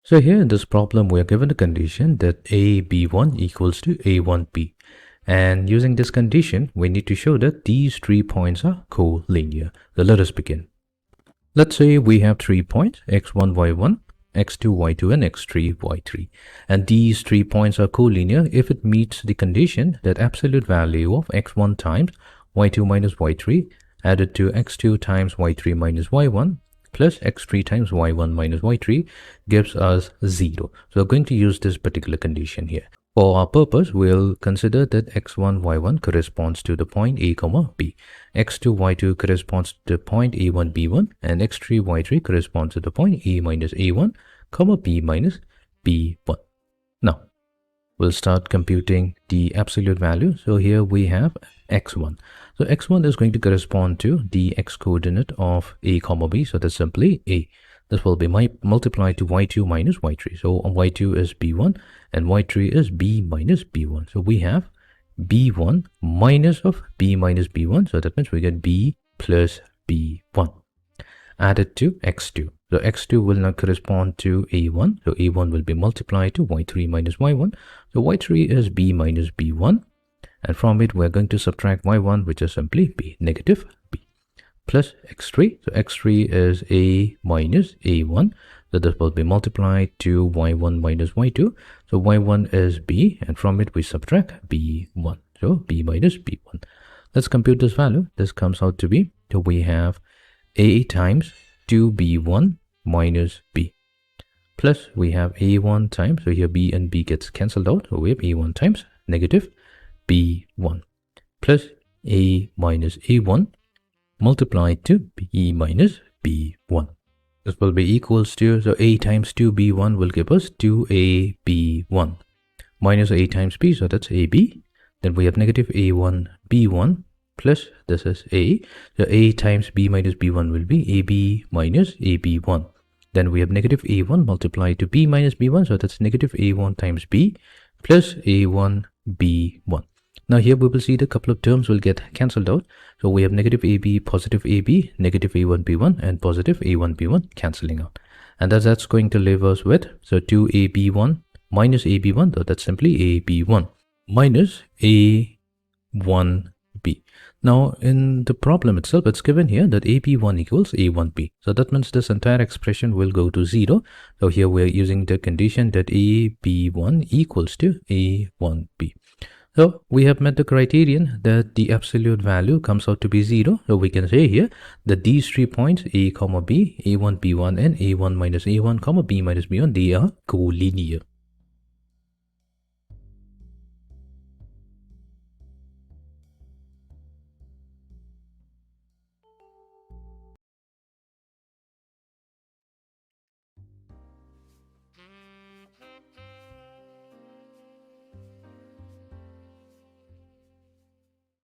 So here in this problem, we are given a condition that a b1 equals to a1b. And using this condition, we need to show that these 3 points are collinear. So let us begin. Let's say we have 3 points, x1, y1, x2, y2, and x3, y3. And these 3 points are collinear if it meets the condition that absolute value of x1 times y2 minus y3 added to x2 times y3 minus y1 plus x3 times y1 minus y3 gives us 0. So we're going to use this particular condition here. For our purpose, we'll consider that x1, y1 corresponds to the point a, b, x2, y2 corresponds to the point a1, b1, and x3, y3 corresponds to the point a minus a1, b minus b1. Now, we'll start computing the absolute value. So here we have x1. So x1 is going to correspond to the x coordinate of a, b. So that's simply a. This will be multiplied to y2 minus y3. So y2 is b1 and y3 is b minus b1. So we have b1 minus of b minus b1. So that means we get b plus b1 added to x2. So x2 will now correspond to a1. So a1 will be multiplied to y3 minus y1. So y3 is b minus b1. And from it, we're going to subtract y1, which is simply b, negative b, plus x3. So x3 is a minus a1. So this will be multiplied to y1 minus y2. So y1 is b, and from it, we subtract b1. So b minus b1. Let's compute this value. This comes out to be, so we have a times 2b1 minus b. Plus, we have a1 times, so here b and b gets cancelled out. So we have a1 times negative b1 plus a minus a1 multiplied to b minus b1. This will be equals to, so a times 2b1 will give us 2ab1 minus a times b, so that's ab. Then we have negative a1 b1 plus this is a. So a times b minus b1 will be ab minus ab1. Then we have negative a1 multiplied to b minus b1, so that's negative a1 times b plus a1 b1. Now here we will see the couple of terms will get cancelled out. So we have negative AB, positive AB, negative A1, B1, and positive A1, B1 cancelling out. And that's going to leave us with, so 2AB1 minus AB1, so that's simply AB1 minus A1B. Now in the problem itself, it's given here that AB1 equals A1B. So that means this entire expression will go to 0. So here we're using the condition that AB1 equals to A1B. So we have met the criterion that the absolute value comes out to be 0. So we can say here that these 3 points a, b, a1, b1 and a1 minus a1, b minus b1, they are collinear.